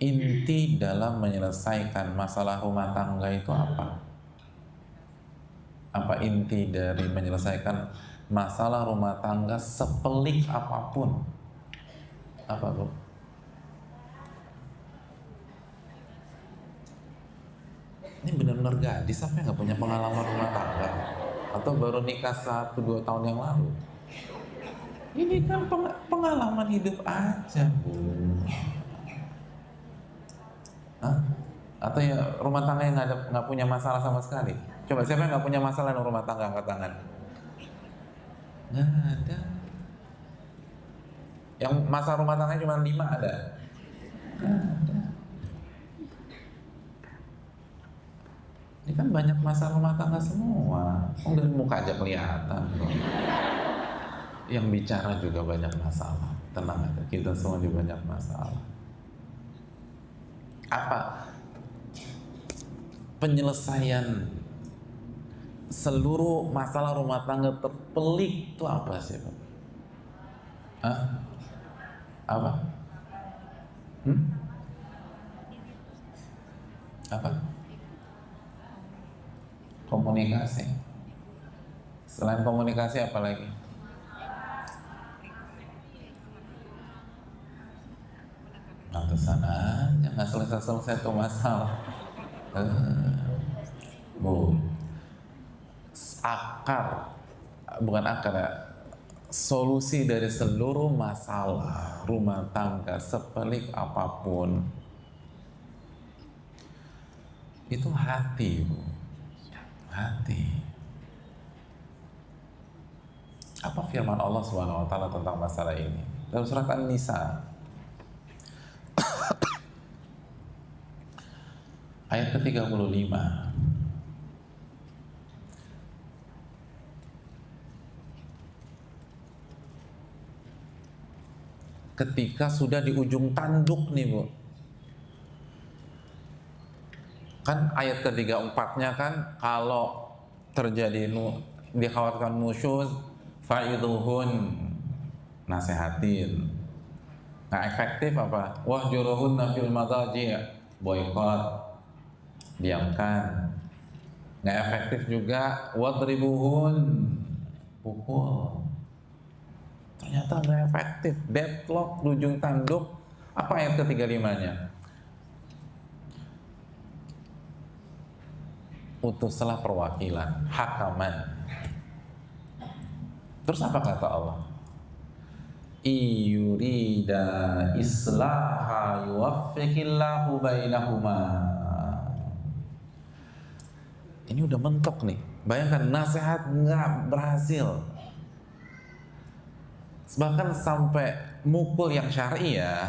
Inti dalam menyelesaikan masalah rumah tangga itu apa? Apa inti dari menyelesaikan masalah rumah tangga sepelik apapun? Apa, Bu? Ini benar-benar gadis sampai nggak punya pengalaman rumah tangga? Atau baru nikah 1-2 tahun yang lalu? Ini kan pengalaman hidup aja, Bu. Hah? Atau ya rumah tangga yang nggak punya masalah sama sekali? Coba siapa yang nggak punya masalah dengan rumah tangga, angkat tangan. Nggak ada. Yang masalah rumah tangga cuma 5 ada? Nggak ada. Ini kan banyak masalah rumah tangga semua. Dari muka aja kelihatan. Yang bicara juga banyak masalah. Tenang aja, kita semua juga banyak masalah. Apa penyelesaian seluruh masalah rumah tangga terpelik itu apa sih, Pak? Hah? Apa? Apa? Komunikasi. Selain komunikasi apa lagi? Pantesan aja nggak selesai-selesai tuh masalah. Bu, bukan akar ya, solusi dari seluruh masalah rumah tangga sepelik apapun itu hati, Bu. Hati. Apa firman Allah Subhanahu wa taala tentang masalah ini? Dalam surat An-Nisa ayat ke-35. Ketika sudah di ujung tanduk nih, Bu. Kan ayat ke-34-nya kan kalau terjadi dikhawatirkan nusyuz fa'idhuhun, nasehatin. Nggak efektif apa? Wahjuruhunna fil madaji', boykot, diamkan. Nggak efektif juga wadribuhun, pukul. Ternyata nggak efektif, deadlock di ujung tanduk. Apa ayat ke-35-nya? Utuslah perwakilan, hakaman. Terus apa kata Allah? Iyurida islaha yuwaffiqillahu bainahuma. Ini udah mentok nih. Bayangkan nasihat nggak berhasil. Bahkan sampai mukul yang syar'i ya,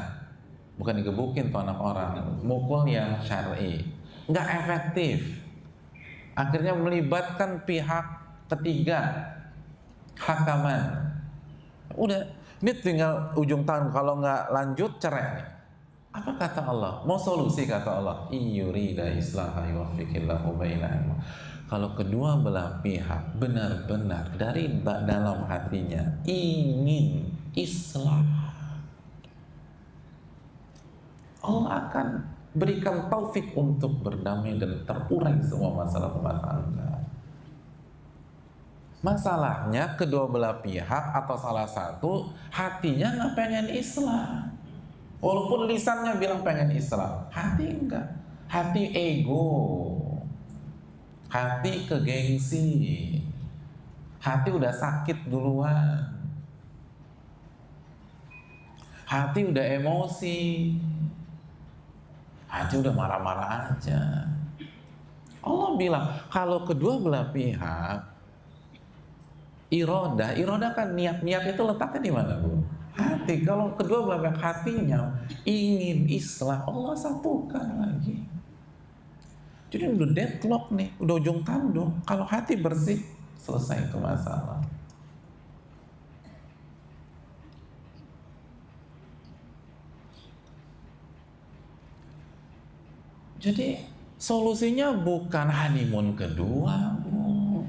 bukan digebukin tuh anak orang, mukul yang syar'i, nggak efektif. Akhirnya melibatkan pihak ketiga, hakaman. Udah, ini tinggal ujung tahun, kalau nggak lanjut cerai. Apa kata Allah? Mau solusi kata Allah? Iyurida islaha yuwaffiqillahu bainahuma. Kalau kedua belah pihak benar-benar dari dalam hatinya ingin islah, Allah akan berikan taufik untuk berdamai dan terurai semua masalah rumah tangga. Masalahnya kedua belah pihak atau salah satu hatinya nggak pengen islah, walaupun lisannya bilang pengen islah, hati enggak, hati ego, hati kegengsi, hati udah sakit duluan, hati udah emosi, hati udah marah-marah aja. Allah bilang kalau kedua belah pihak irodah kan niat itu letaknya di mana, Bu? Hati. Kalau kedua belah pihak hatinya ingin islah, Allah satukan lagi. Jadi udah deadlock nih, udah ujung tanduk. Kalau hati bersih, selesai itu masalah. Jadi solusinya bukan honeymoon kedua, Bu.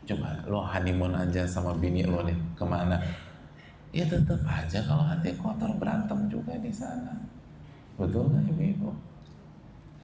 Coba lo honeymoon aja sama bini lo nih, kemana? Ya tetap aja kalau hati kotor berantem juga di sana. Betul nggak ibu-ibu?